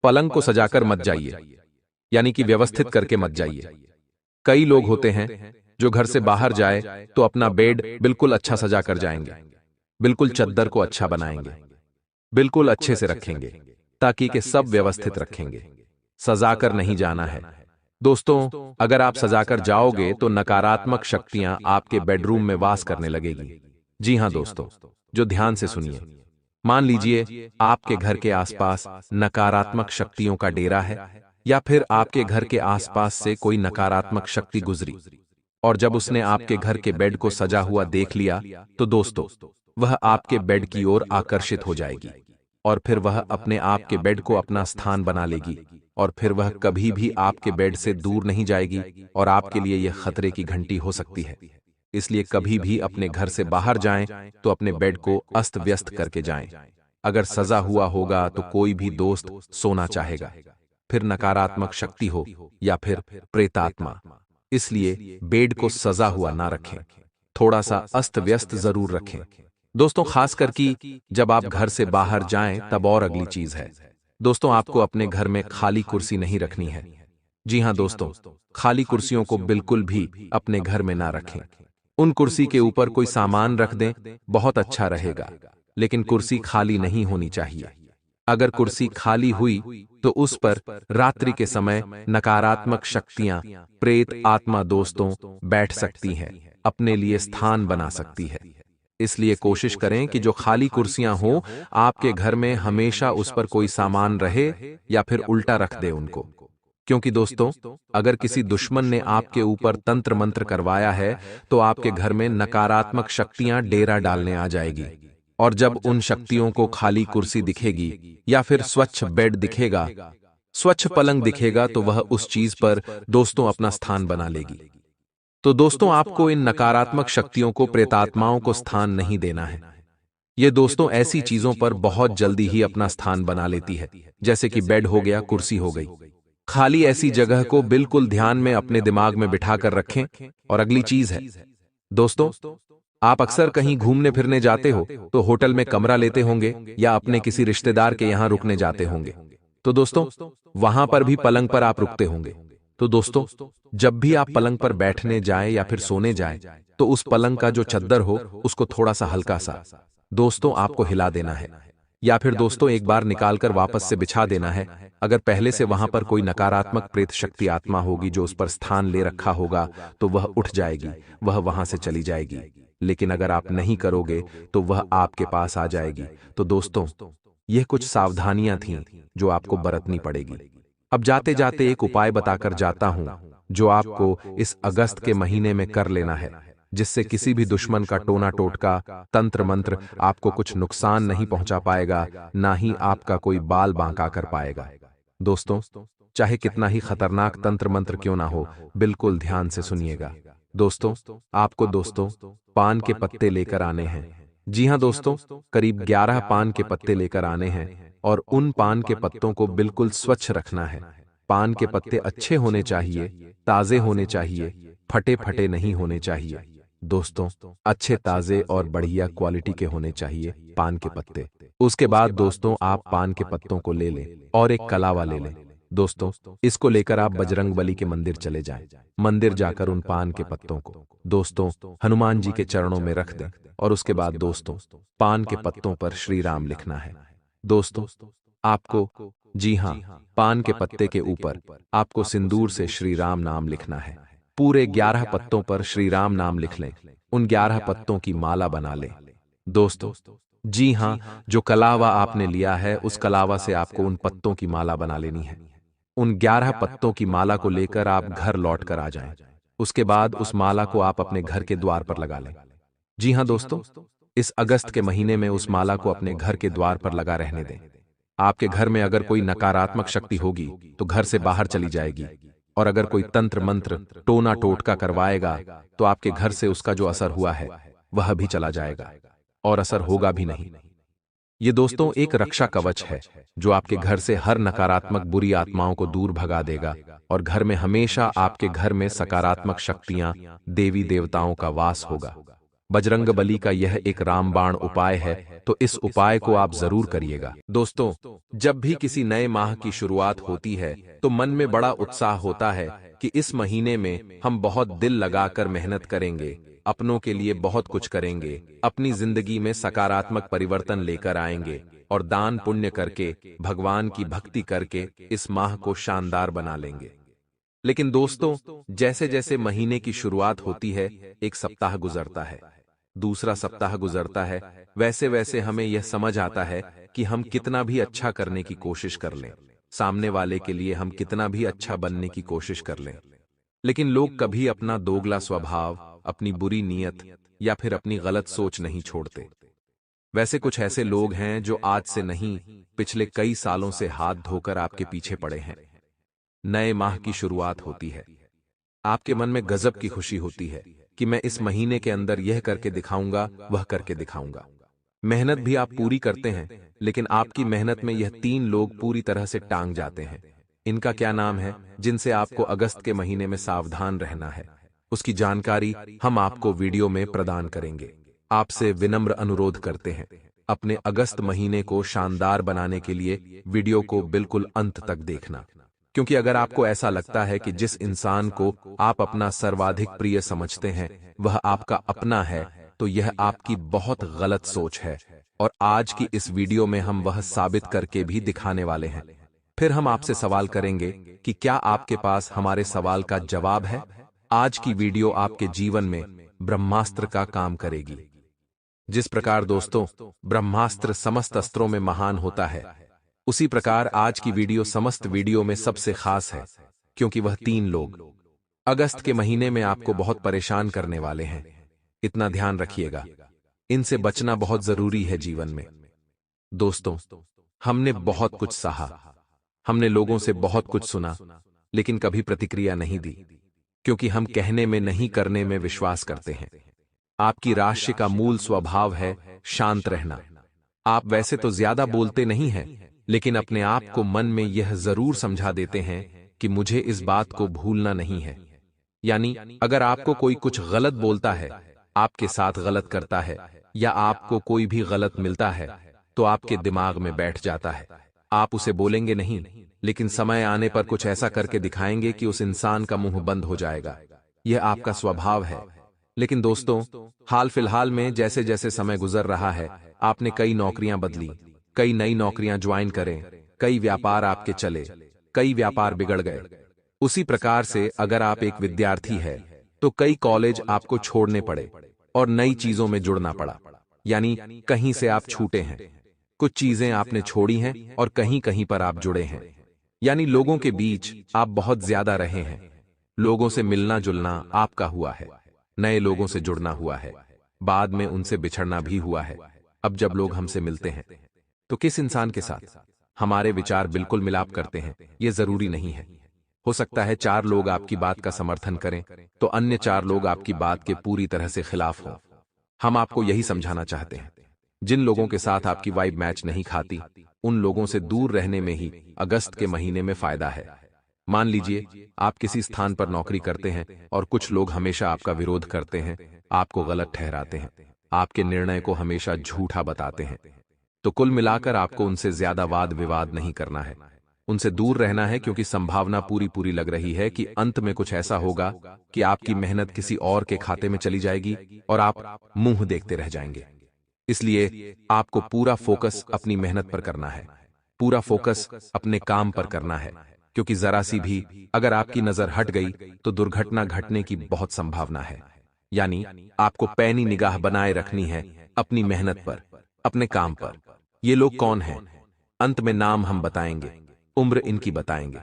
पलंग को सजाकर मत जाइए, यानी कि व्यवस्थित करके मत जाइए। कई लोग होते हैं जो घर से बाहर जाए तो अपना बेड बिल्कुल अच्छा सजा कर जाएंगे, बिल्कुल चद्दर को अच्छा बनाएंगे, बिल्कुल अच्छे से रखेंगे, ताकि कि सब व्यवस्थित रखेंगे। सजाकर नहीं जाना है दोस्तों। अगर आप सजाकर जाओगे तो नकारात्मक शक्तियां आपके बेडरूम में वास करने लगेगी। जी हां दोस्तों, जो ध्यान से सुनिए। मान लीजिए आपके घर के आसपास नकारात्मक शक्तियों का डेरा है, या फिर आपके घर के आसपास से कोई नकारात्मक शक्ति गुजरी, और जब उसने आपके घर के बेड को सजा हुआ देख लिया तो दोस्तों वह आपके बेड की ओर आकर्षित हो जाएगी, और फिर वह अपने आप के बेड को अपना स्थान बना लेगी, और फिर वह कभी भी आपके बेड से दूर नहीं जाएगी, और आपके लिए यह खतरे की घंटी हो सकती है। इसलिए कभी भी अपने घर से बाहर जाएं तो अपने बेड को अस्त व्यस्त करके जाएं। अगर सजा हुआ होगा तो कोई भी दोस्त सोना चाहेगा, फिर नकारात्मक शक्ति हो या फिर प्रेतात्मा। इसलिए बेड को सजा हुआ ना रखें, थोड़ा सा अस्त व्यस्त जरूर रखें। दोस्तों खास कर कि जब आप घर से बाहर जाएं तब और अगली चीज है। दोस्तों आपको अपने घर में खाली कुर्सी नहीं रखनी है। जी हां दोस्तों, खाली कुर्सियों को बिल्कुल भी अपने घर में ना रखें। उन कुर्सी के ऊपर कोई सामान रख दें, बहुत अच्छा रहेगा, लेकिन कुर्सी खाली नहीं होनी चाहिए। अगर कुर्सी खाली हुई तो उस पर रात्रि के समय नकारात्मक शक्तियां, प्रेत आत्मा दोस्तों बैठ सकती हैं, अपने लिए स्थान बना सकती है। इसलिए कोशिश करें कि जो खाली कुर्सियां हो, आपके घर में हमेशा उस पर कोई सामान रहे या फिर उल्टा रख दे उनको। क्योंकि दोस्तों, अगर किसी दुश्मन ने आपके ऊपर तंत्र मंत्र करवाया है, तो आपके घर में नकारात्मक शक्तियां डेरा डालने आ जाएगी। और जब उन शक्तियों को खाली कुर्सी दिखेगी या फिर स्वच्छ बेड दिखेगा, स्वच्छ पलंग दिखेगा, तो वह उस चीज पर दोस्तों अपना स्थान बना लेगी। तो दोस्तों आपको इन नकारात्मक शक्तियों को, प्रेतात्माओं को स्थान नहीं देना है। ये दोस्तों ऐसी चीजों पर बहुत जल्दी ही अपना स्थान बना लेती है, जैसे कि बेड हो गया, कुर्सी हो गई। खाली ऐसी जगह को बिल्कुल ध्यान में अपने दिमाग में बिठा कर रखें। और अगली चीज है दोस्तों, आप अक्सर कहीं घूमने फिरने जाते हो तो होटल में कमरा लेते होंगे या अपने किसी रिश्तेदार के यहां रुकने जाते होंगे। तो दोस्तों वहां पर भी पलंग पर आप रुकते होंगे। तो दोस्तों जब भी आप पलंग पर बैठने जाएं या फिर सोने जाएं, तो उस पलंग का जो चद्दर हो उसको थोड़ा सा हल्का सा दोस्तों आपको हिला देना है, या फिर दोस्तों एक बार निकालकर वापस से बिछा देना है। अगर पहले से वहां पर कोई नकारात्मक प्रेत शक्ति आत्मा होगी जो उस पर स्थान ले रखा होगा, तो वह उठ जाएगी, वह वहां से चली जाएगी। लेकिन अगर आप नहीं करोगे तो वह आपके पास आ जाएगी। तो दोस्तों यह कुछ सावधानियां थीं जो आपको बरतनी पड़ेगी। अब जाते जाते एक उपाय बताकर जाता हूं जो आपको इस अगस्त के महीने में कर लेना है, जिससे किसी भी दुश्मन का टोना टोटका, तंत्र मंत्र आपको कुछ नुकसान नहीं पहुंचा पाएगा, ना ही आपका कोई बाल बांका कर पाएगा। दोस्तों चाहे कितना ही खतरनाक तंत्र मंत्र क्यों ना हो, बिल्कुल ध्यान से सुनिएगा। दोस्तों आपको दोस्तों पान के पत्ते लेकर आने हैं। जी हां दोस्तों, करीब 11 पान के पत्ते लेकर आने हैं और उन पान के पत्तों को बिल्कुल स्वच्छ रखना है। पान के पत्ते अच्छे होने चाहिए, ताजे होने चाहिए, फटे फटे नहीं होने चाहिए। दोस्तों अच्छे ताजे और बढ़िया क्वालिटी के होने चाहिए पान के पत्ते। उसके बाद दोस्तों आप पान के पत्तों को ले लें और एक कलावा ले लें। दोस्तों इसको लेकर आप बजरंगबली के मंदिर चले जाएं। मंदिर जाकर उन पान के पत्तों को दोस्तों हनुमान जी के चरणों में रख दें और उसके बाद दोस्तों पान के पत्तों पर श्री राम लिखना है। दोस्तों आपको, जी हां, पान के पत्ते के ऊपर आपको सिंदूर से श्री राम नाम लिखना है। पूरे 11 पत्तों पर श्री राम नाम लिख लें। उन 11 पत्तों की माला बना लें। दोस्तों जी हां, जो कलावा आपने लिया है उस कलावा से आपको उन पत्तों की माला बना लेनी है। उन 11 पत्तों की माला को लेकर आप घर लौट कर आ जाएं। उसके बाद उस माला को आप अपने घर के द्वार पर लगा लें। जी हां दोस्तों, इस अगस्त के महीने में उस माला को अपने घर के द्वार पर लगा रहने दें। आपके घर में अगर कोई नकारात्मक शक्ति होगी तो घर से बाहर चली जाएगी, और अगर कोई तंत्र मंत्र, टोना टोटका करवाएगा तो आपके घर से उसका जो असर हुआ है वह भी चला जाएगा और असर होगा भी नहीं। ये दोस्तों एक रक्षा कवच है जो आपके घर से हर नकारात्मक बुरी आत्माओं को दूर भगा देगा और घर में हमेशा आपके घर में सकारात्मक शक्तियां, देवी देवताओं का वास होगा। बजरंगबली का यह एक रामबाण उपाय है, तो इस उपाय को आप जरूर करिएगा। दोस्तों जब भी किसी नए माह की शुरुआत होती है तो मन में बड़ा उत्साह होता है कि इस महीने में हम बहुत दिल लगाकर मेहनत करेंगे, अपनों के लिए बहुत कुछ करेंगे, अपनी जिंदगी में सकारात्मक परिवर्तन लेकर आएंगे और दान पुण्य करके, भगवान की भक्ति करके इस माह को शानदार बना लेंगे। लेकिन दोस्तों जैसे जैसे महीने की शुरुआत होती है, एक सप्ताह गुजरता है, दूसरा सप्ताह गुजरता है, वैसे वैसे हमें यह समझ आता है कि हम कितना भी अच्छा करने की कोशिश कर लें, सामने वाले के लिए हम कितना भी अच्छा बनने की कोशिश कर लें, लेकिन लोग कभी अपना दोगला स्वभाव, अपनी बुरी नीयत या फिर अपनी गलत सोच नहीं छोड़ते। वैसे कुछ ऐसे लोग हैं जो आज से नहीं, पिछले कई सालों से हाथ धोकर आपके पीछे पड़े हैं। नए माह की शुरुआत होती है, आपके मन में गजब की खुशी होती है कि मैं इस महीने के अंदर यह करके दिखाऊंगा, वह करके दिखाऊंगा। मेहनत भी आप पूरी करते हैं, लेकिन आपकी मेहनत में यह 3 लोग पूरी तरह से टांग जाते हैं। इनका क्या नाम है, जिनसे आपको अगस्त के महीने में सावधान रहना है, उसकी जानकारी हम आपको वीडियो में प्रदान करेंगे। आपसे विनम्र अनुरोध करते हैं, अपने अगस्त महीने को शानदार बनाने के लिए वीडियो को बिल्कुल अंत तक देखना। क्योंकि अगर आपको ऐसा लगता है कि जिस इंसान को आप अपना सर्वाधिक प्रिय समझते हैं वह आपका अपना है, तो यह आपकी बहुत गलत सोच है। और आज की इस वीडियो में हम वह साबित करके भी दिखाने वाले हैं। फिर हम आपसे सवाल करेंगे कि क्या आपके पास हमारे सवाल का जवाब है। आज की वीडियो आपके जीवन में ब्रह्मास्त्र का काम करेगी। जिस प्रकार दोस्तों ब्रह्मास्त्र समस्त अस्त्रों में महान होता है, उसी प्रकार आज की वीडियो समस्त वीडियो में सबसे खास है, क्योंकि वह 3 लोग अगस्त के महीने में आपको बहुत परेशान करने वाले हैं। इतना ध्यान रखिएगा, इनसे बचना बहुत जरूरी है जीवन में। दोस्तों, हमने बहुत कुछ सहा, हमने लोगों से बहुत कुछ सुना, लेकिन कभी प्रतिक्रिया नहीं दी, क्योंकि हम कहने में नहीं करने में विश्वास करते हैं। आपकी राशि का मूल स्वभाव है शांत रहना। आप वैसे तो ज्यादा बोलते नहीं हैं, लेकिन अपने आप को मन में यह जरूर समझा देते हैं कि मुझे इस बात को भूलना नहीं है। यानी अगर आपको कोई कुछ गलत बोलता है, आपके साथ गलत करता है, या आपको कोई भी गलत मिलता है, तो आपके दिमाग में बैठ जाता है। आप उसे बोलेंगे नहीं, लेकिन समय आने पर कुछ ऐसा करके दिखाएंगे कि उस इंसान का मुंह बंद हो जाएगा। यह आपका स्वभाव है। लेकिन दोस्तों, हाल फिलहाल में जैसे जैसे समय गुजर रहा है, आपने कई नौकरियां बदली, कई नई नौकरियां ज्वाइन करें, कई व्यापार आपके चले, कई व्यापार बिगड़ गए। उसी प्रकार से अगर आप एक विद्यार्थी है, तो कई कॉलेज आपको छोड़ने पड़े और नई चीजों में जुड़ना पड़ा। यानी कहीं से आप छूटे हैं, कुछ चीजें आपने छोड़ी हैं और कहीं कहीं पर आप जुड़े हैं। यानी लोगों के बीच आप बहुत ज्यादा रहे हैं। लोगों से मिलना जुलना आपका हुआ है, नए लोगों से जुड़ना हुआ है, बाद में उनसे बिछड़ना भी हुआ है। अब जब लोग हमसे मिलते हैं, तो किस इंसान के साथ हमारे विचार बिल्कुल मिलाप करते हैं, यह जरूरी नहीं है। हो सकता है 4 लोग आपकी बात का समर्थन करें, तो अन्य 4 लोग आपकी बात के पूरी तरह से खिलाफ हों। हम आपको यही समझाना चाहते हैं, जिन लोगों के साथ आपकी वाइब मैच नहीं खाती, उन लोगों से दूर रहने में ही अगस्त के महीने में फायदा है। मान लीजिए आप किसी स्थान पर नौकरी करते हैं और कुछ लोग हमेशा आपका विरोध करते हैं, आपको गलत ठहराते हैं, आपके निर्णय को हमेशा झूठा बताते हैं। तो कुल मिलाकर आपको उनसे ज्यादा वाद विवाद नहीं करना है, उनसे दूर रहना है, क्योंकि संभावना पूरी पूरी लग रही है कि अंत में कुछ ऐसा होगा कि आपकी मेहनत किसी और के खाते में चली जाएगी और आप मुंह देखते रह जाएंगे। इसलिए आपको पूरा फोकस अपनी मेहनत पर करना है, पूरा फोकस अपने काम पर करना है, क्योंकि जरा सी भी अगर आपकी नजर हट गई तो दुर्घटना घटने की बहुत संभावना है। यानी आपको पैनी निगाह बनाए रखनी है अपनी मेहनत पर, अपने काम पर। ये लोग कौन हैं? अंत में नाम हम बताएंगे, उम्र इनकी बताएंगे।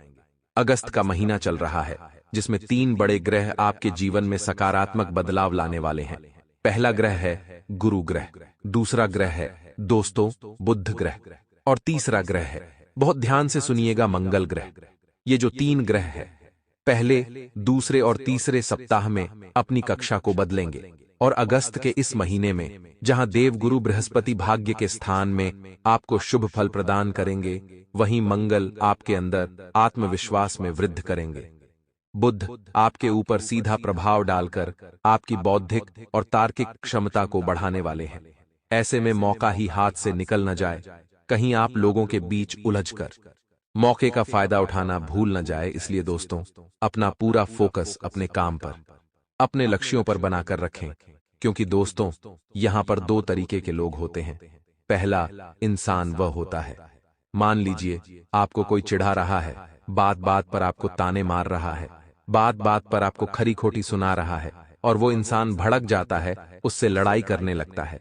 अगस्त का महीना चल रहा है, जिसमें 3 बड़े ग्रह आपके जीवन में सकारात्मक बदलाव लाने वाले हैं। पहला ग्रह है गुरु ग्रह, दूसरा ग्रह है दोस्तों बुध ग्रह, और तीसरा ग्रह है, बहुत ध्यान से सुनिएगा, मंगल ग्रह। ये जो 3 ग्रह है, पहले, दूसरे और तीसरे सप्ताह में अपनी कक्षा को बदलेंगे, और अगस्त के इस महीने में जहां देवगुरु बृहस्पति भाग्य के स्थान में आपको शुभ फल प्रदान करेंगे, वहीं मंगल आपके अंदर आत्मविश्वास में वृद्धि करेंगे। बुध आपके ऊपर सीधा प्रभाव डालकर आपकी बौद्धिक और तार्किक क्षमता को बढ़ाने वाले हैं। ऐसे में मौका ही हाथ से निकल न जाए, कहीं आप लोगों के बीच उलझकर मौके का फायदा उठाना भूल न जाए। इसलिए दोस्तों, अपना पूरा फोकस अपने काम पर, अपने लक्ष्यों पर बनाकर रखें, क्योंकि दोस्तों यहां पर 2 तरीके के लोग होते हैं। पहला इंसान वह होता है, मान लीजिए आपको कोई चिढ़ा रहा है, बात बात पर आपको ताने मार रहा है, बात बात पर आपको खरी खोटी सुना रहा है, और वो इंसान भड़क जाता है, उससे लड़ाई करने लगता है।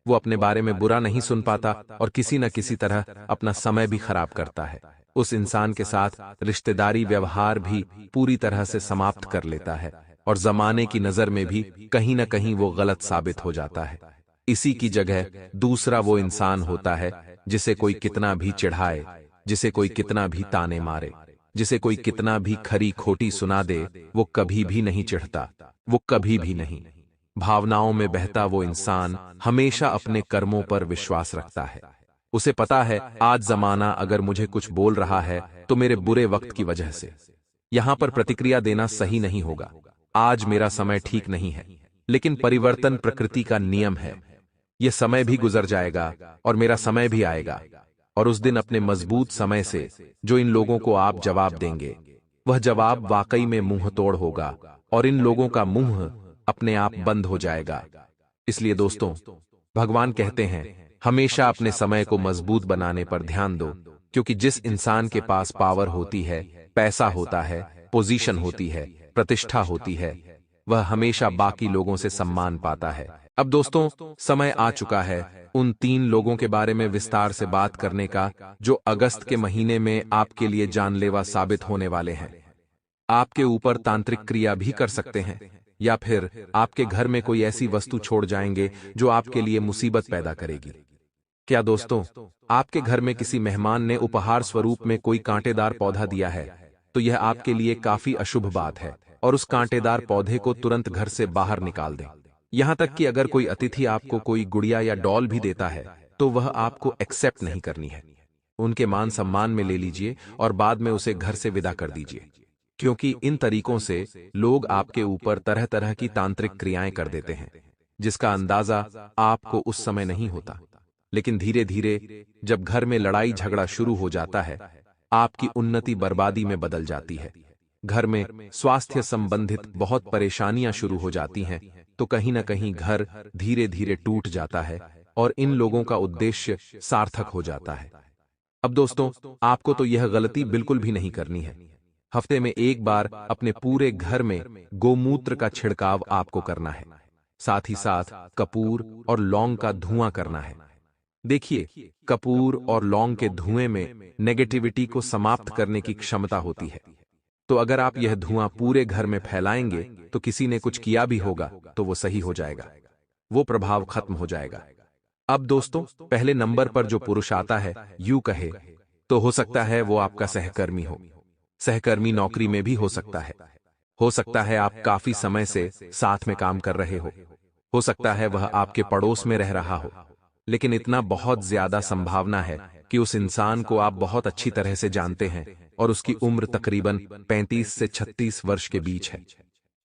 वो अपने बारे में बुरा नहीं सुन पाता और किसी न किसी तरह अपना समय भी खराब करता है। उस इंसान के साथ रिश्तेदारी व्यवहार भी पूरी तरह से समाप्त कर लेता है, और जमाने की नजर में भी कहीं न कहीं वो गलत साबित हो जाता है। इसी की जगह दूसरा वो इंसान होता है जिसे कोई कितना भी चिढ़ाए, जिसे कोई कितना भी ताने मारे, जिसे कोई कितना भी खरी खोटी सुना दे, वो कभी भी नहीं चिढ़ता, वो कभी भी नहीं। भावनाओं में बहता वो इंसान हमेशा अपने कर्मों पर विश्वास रखता है। उसे पता है आज जमाना अगर मुझे कुछ बोल रहा है तो मेरे बुरे वक्त की वजह से। यहां पर प्रतिक्रिया देना सही नहीं होगा, आज मेरा समय ठीक नहीं है, लेकिन परिवर्तन प्रकृति का नियम है। यह समय भी गुजर जाएगा और मेरा समय भी आएगा, और उस दिन अपने मजबूत समय से जो इन लोगों को आप जवाब देंगे, वह जवाब वाकई में मुंह तोड़ होगा और इन लोगों का मुंह अपने आप बंद हो जाएगा। इसलिए दोस्तों, भगवान कहते हैं, हमेशा अपने समय को मजबूत बनाने पर ध्यान दो, क्योंकि जिस इंसान के पास पावर होती है, पैसा होता है, पोजीशन होती है, प्रतिष्ठा होती है, वह हमेशा बाकी लोगों से सम्मान पाता है। अब दोस्तों, समय आ चुका है उन 3 लोगों के बारे में विस्तार से बात करने का जो अगस्त के महीने में आपके लिए जानलेवा साबित होने वाले हैं। आपके ऊपर तांत्रिक क्रिया भी कर सकते हैं, या फिर आपके घर में कोई ऐसी वस्तु छोड़ जाएंगे जो आपके लिए मुसीबत पैदा करेगी। क्या दोस्तों, आपके घर में किसी मेहमान ने उपहार स्वरूप में कोई कांटेदार पौधा दिया है, तो यह आपके लिए काफी अशुभ बात है, और उस कांटेदार पौधे को तुरंत घर से बाहर निकाल दें। यहां तक कि अगर कोई अतिथि आपको कोई गुड़िया या डॉल भी देता है, तो वह आपको एक्सेप्ट नहीं करनी है। उनके मान सम्मान में ले लीजिए और बाद में उसे घर से विदा कर दीजिए, क्योंकि इन तरीकों से लोग आपके ऊपर तरह तरह की तांत्रिक क्रियाएं कर देते हैं, जिसका अंदाजा आपको उस समय नहीं होता। लेकिन धीरे धीरे जब घर में लड़ाई झगड़ा शुरू हो जाता है, आपकी उन्नति बर्बादी में बदल जाती है। घर में स्वास्थ्य संबंधित बहुत परेशानियां शुरू हो जाती हैं, तो कहीं ना कहीं घर धीरे धीरे टूट जाता है और इन लोगों का उद्देश्य सार्थक हो जाता है। अब दोस्तों, आपको तो यह गलती बिल्कुल भी नहीं करनी है। हफ्ते में एक बार अपने पूरे घर में गोमूत्र का छिड़काव आपको करना है। साथ ही साथ कपूर और लौंग का धुआं करना है। देखिए, कपूर और लौंग के धुएं में नेगेटिविटी को समाप्त करने की क्षमता होती है। तो अगर आप यह धुआं पूरे घर में फैलाएंगे, तो किसी ने कुछ किया भी होगा तो वो सही हो जाएगा, वो प्रभाव खत्म हो जाएगा। अब दोस्तों, पहले नंबर पर जो पुरुष आता है, यूं कहे तो हो सकता है वो आपका सहकर्मी हो। सहकर्मी नौकरी में भी हो सकता है आप काफी समय से साथ में काम कर रहे हो सकता है वह आपके पड़ोस में रह रहा हो। लेकिन इतना बहुत ज्यादा संभावना है कि उस इंसान को आप बहुत अच्छी तरह से जानते हैं और उसकी उम्र तकरीबन 35 से 36 वर्ष के बीच है,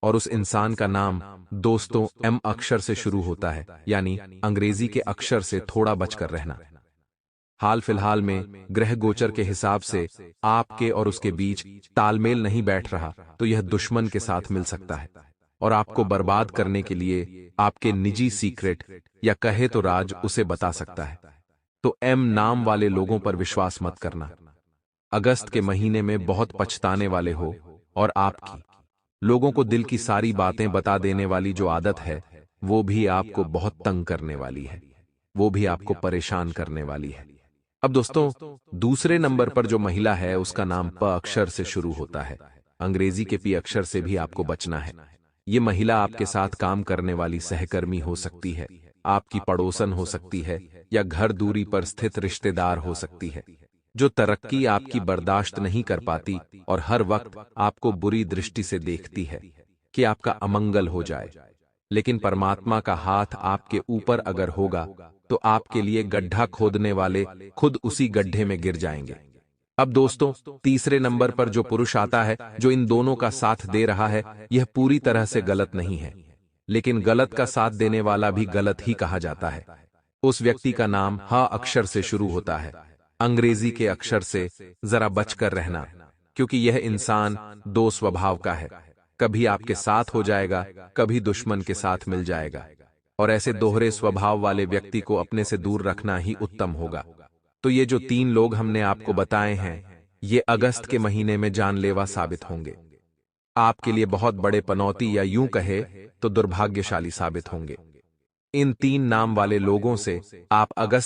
और उस इंसान का नाम दोस्तों एम अक्षर से शुरू होता है, यानी अंग्रेजी के अक्षर से थोड़ा बचकर रहना। हाल फिलहाल में ग्रह गोचर के हिसाब से आपके और उसके बीच तालमेल नहीं बैठ रहा, तो यह दुश्मन के साथ मिल सकता है और आपको बर्बाद करने के लिए आपके निजी सीक्रेट या कहे तो राज उसे बता सकता है। तो एम नाम वाले लोगों पर विश्वास मत करना। अगस्त के महीने में बहुत पछताने वाले हो, और आपकी लोगों को दिल की सारी बातें बता देने वाली जो आदत है, वो भी आपको बहुत तंग करने वाली है, वो भी आपको परेशान करने वाली है। अब दोस्तों, दूसरे नंबर पर जो महिला है, उसका नाम प अक्षर से शुरू होता है। अंग्रेजी के पी अक्षर से भी आपको बचना है। ये महिला आपके साथ काम करने वाली सहकर्मी हो सकती है, आपकी पड़ोसन हो सकती है, या घर दूरी पर स्थित रिश्तेदार हो सकती है, जो तरक्की आपकी बर्दाश्त नहीं कर पाती और हर वक्त आपको बुरी दृष्टि से देखती है कि आपका अमंगल हो जाए। लेकिन परमात्मा का हाथ आपके ऊपर अगर होगा, तो आपके लिए गड्ढा खोदने वाले खुद उसी गड्ढे में गिर जाएंगे। अब दोस्तों, तीसरे नंबर पर जो पुरुष आता है, जो इन दोनों का साथ दे रहा है, यह पूरी तरह से गलत नहीं है, लेकिन गलत का साथ देने वाला भी गलत ही कहा जाता है। उस व्यक्ति का नाम ह अक्षर से शुरू होता है। अंग्रेजी के अक्षर से जरा बचकर रहना, क्योंकि यह इंसान दो स्वभाव का है, कभी आपके साथ हो जाएगा, कभी दुश्मन के साथ मिल जाएगा, और ऐसे दोहरे स्वभाव वाले व्यक्ति को अपने से दूर रखना ही उत्तम होगा। तो ये जो 3 लोग हमने आपको बताए हैं, ये अगस्त के महीने में जानलेवा साबित होंगे, आपके लिए बहुत बड़े पनौती या यूं कहे तो दुर्भाग्यशाली साबित होंगे। इन 3 नाम वाले लोगों से आप अगस्त